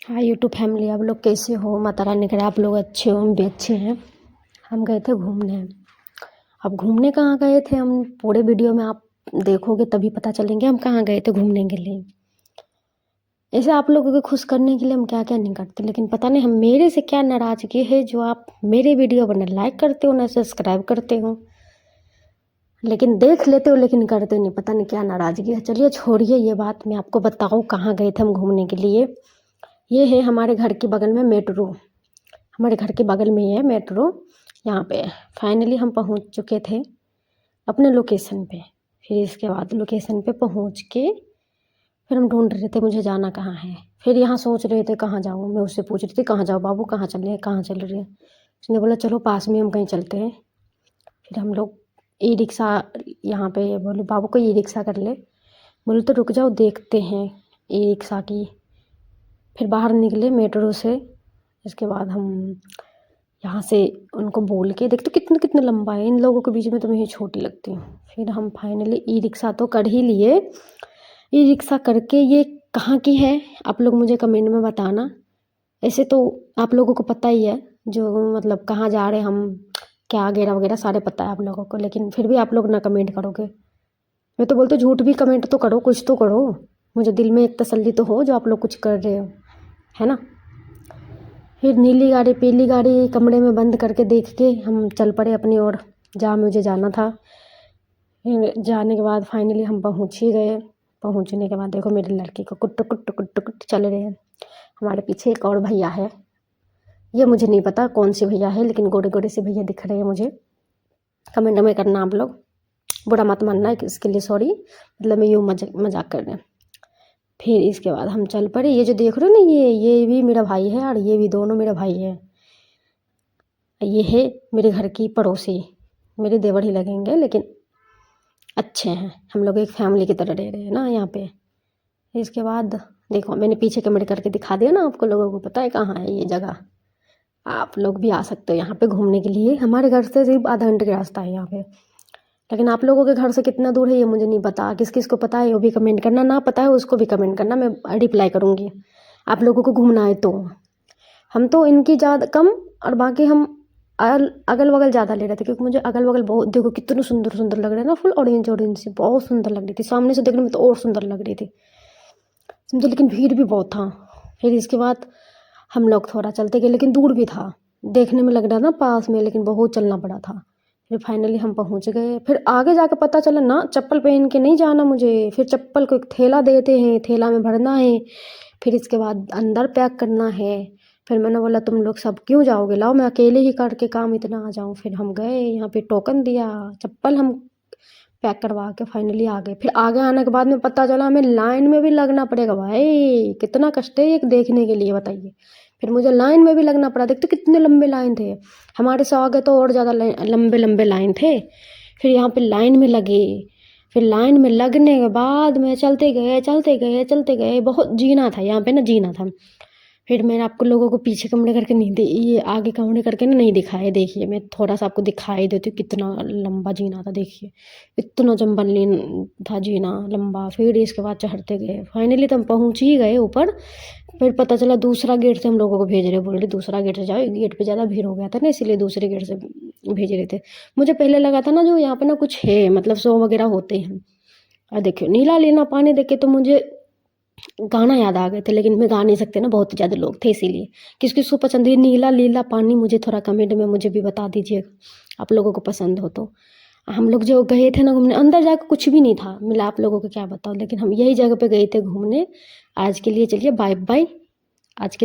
हाँ YouTube family, आप लोग कैसे हो? माता रानी करे आप लोग अच्छे हो, हम भी अच्छे हैं। हम गए थे घूमने। अब घूमने कहाँ गए थे हम पूरे वीडियो में आप देखोगे तभी पता चलेंगे हम कहाँ गए थे घूमने के लिए। ऐसे आप लोगों को खुश करने के लिए हम क्या क्या नहीं करते, लेकिन पता नहीं हम मेरे से क्या नाराज़गी है जो आप मेरे वीडियो पर ना लाइक करते हो ना सब्सक्राइब करते हो, लेकिन देख लेते हो लेकिन करते नहीं। पता नहीं क्या नाराज़गी है। चलिए छोड़िए ये बात, मैं आपको बताऊँ कहाँ गए थे हम घूमने के लिए। ये है हमारे घर के बगल में मेट्रो, हमारे घर के बगल में ही है मेट्रो। यहाँ पे फाइनली हम पहुँच चुके थे अपने लोकेशन पे। फिर इसके बाद लोकेशन पे पहुँच के फिर हम ढूंढ रहे थे मुझे जाना कहाँ है। फिर यहाँ सोच रहे थे कहाँ जाऊँ, मैं उससे पूछ रही थी कहाँ जाओ बाबू, कहाँ चल रहे हैं, कहाँ चल रहे हैं। उसने बोला चलो पास में हम कहीं चलते हैं। फिर हम लोग ई रिक्शा, यहाँ पे बोले बाबू को ई रिक्शा कर ले, बोले तो रुक जाओ देखते हैं ई रिक्शा की। फिर बाहर निकले मेट्रो से। इसके बाद हम यहाँ से उनको बोल के देखते कितने कितने लंबा है, इन लोगों के बीच में तो मैं ही छोटी लगती हूँ। फिर हम फाइनली ई रिक्शा तो कर ही लिए। ई रिक्शा करके ये कहाँ की है आप लोग मुझे कमेंट में बताना। ऐसे तो आप लोगों को पता ही है जो मतलब कहाँ जा रहे हम, क्या वगैरह वगैरह सारे पता है आप लोगों को, लेकिन फिर भी आप लोग ना कमेंट करोगे। मैं तो बोलती हूँ झूठ भी कमेंट तो करो, कुछ तो करो, मुझे दिल में एक तसल्ली तो हो जो आप लोग कुछ कर रहे हो, है ना। फिर नीली गाड़ी पीली गाड़ी कमरे में बंद करके देख के हम चल पड़े अपनी ओर, जहाँ मुझे जाना था। फिर जाने के बाद फाइनली हम पहुँच ही गए। पहुँचने के बाद देखो मेरे लड़के को कुट्ट कुट्ट कुट्ट कुट्ट चल रहे हैं। हमारे पीछे एक और भैया है, ये मुझे नहीं पता कौन से भैया है, लेकिन गोरे गोरे से भैया दिख रहे हैं मुझे। कमेंट में करना आप लोग, बुरा मत मानना है इसके लिए, सॉरी, मतलब मैं यूँ मजाक कर रहे हैं। फिर इसके बाद हम चल पड़े। ये जो देख रहे हो ना ये भी मेरा भाई है और ये भी दोनों मेरा भाई है। ये है मेरे घर की पड़ोसी, मेरे देवर ही लगेंगे लेकिन अच्छे हैं। हम लोग एक फैमिली की तरह रह रहे हैं ना यहाँ पे। इसके बाद देखो मैंने पीछे कैमरे करके दिखा दिया ना आपको, लोगों को पता है कहाँ है ये जगह। आप लोग भी आ सकते हो यहाँ पे घूमने के लिए। हमारे घर से सिर्फ आधा घंटे का रास्ता है यहाँ पे, लेकिन आप लोगों के घर से कितना दूर है ये मुझे नहीं पता। किस किस को पता है वो भी कमेंट करना, ना पता है उसको भी कमेंट करना, मैं रिप्लाई करूँगी। आप लोगों को घूमना है तो हम तो इनकी ज़्यादा कम और बाकी हम अगल बगल ज़्यादा ले रहे थे, क्योंकि मुझे अगल बगल बहुत देखो कितने सुंदर सुंदर लग रहे हैं ना, फुल ऑरेंज ऑरेंज से बहुत सुंदर लग रही थी। सामने से देखने में तो और सुंदर लग रही थी समझे, लेकिन भीड़ भी बहुत था। फिर इसके बाद हम लोग थोड़ा चलते गए, लेकिन दूर भी था, देखने में लग रहा था पास में, लेकिन बहुत चलना पड़ा था। फिर फाइनली हम पहुंच गए। फिर आगे जाकर पता चला ना चप्पल पहन के नहीं जाना मुझे, फिर चप्पल को एक थैला देते हैं, थैला में भरना है, फिर इसके बाद अंदर पैक करना है। फिर मैंने बोला तुम लोग सब क्यों जाओगे, लाओ मैं अकेले ही करके काम इतना आ जाऊँ। फिर हम गए यहाँ पे टोकन दिया, चप्पल हम पैक करवा के फाइनली आ गए। फिर आगे आने के बाद में पता चला हमें लाइन में भी लगना पड़ेगा। भाई कितना कष्ट है एक देखने के लिए, बताइए। फिर मुझे लाइन में भी लगना पड़ा, देखते कितने लंबे लाइन थे। हमारे से आगे तो और ज़्यादा लंबे लंबे लाइन थे। फिर यहाँ पे लाइन में लगे। फिर लाइन में लगने के बाद में चलते गए चलते गए चलते गए, बहुत जीना था यहाँ पे ना, जीना था। फिर मैंने आपको लोगों को पीछे कमरे करके नहीं दे, ये आगे कमरे करके ना नहीं दिखाए। देखिए मैं थोड़ा सा आपको दिखाई देती हूँ कितना लंबा जीना था। देखिए इतना जंबल था जीना लंबा। फिर इसके बाद चढ़ते गए, फाइनली तो हम पहुँच ही गए ऊपर। फिर पता चला दूसरा गेट से हम लोगों को भेज रहे, बोल रहे दूसरा गेट से जाओ, गेट पे ज़्यादा भीड़ हो गया था ना, इसीलिए दूसरे गेट से भेज रहे थे। मुझे पहले लगा था ना जो यहाँ पे ना कुछ है, मतलब शो वगैरह होते हैं। और देखियो नीला नीला पानी देख के तो मुझे गाना याद आ गए थे, लेकिन मैं गा नहीं सकते ना, बहुत ज़्यादा लोग थे इसीलिए। किस किस को पसंद है नीला नीला पानी, मुझे थोड़ा कमेंट में मुझे भी बता दीजिए आप लोगों को पसंद हो तो। हम लोग जो गए थे ना घूमने, अंदर जाकर कुछ भी नहीं था मिला, आप लोगों को क्या बताऊँ, लेकिन हम यही जगह पे गए थे घूमने। आज के लिए चलिए बाय बाय, आज के लिए।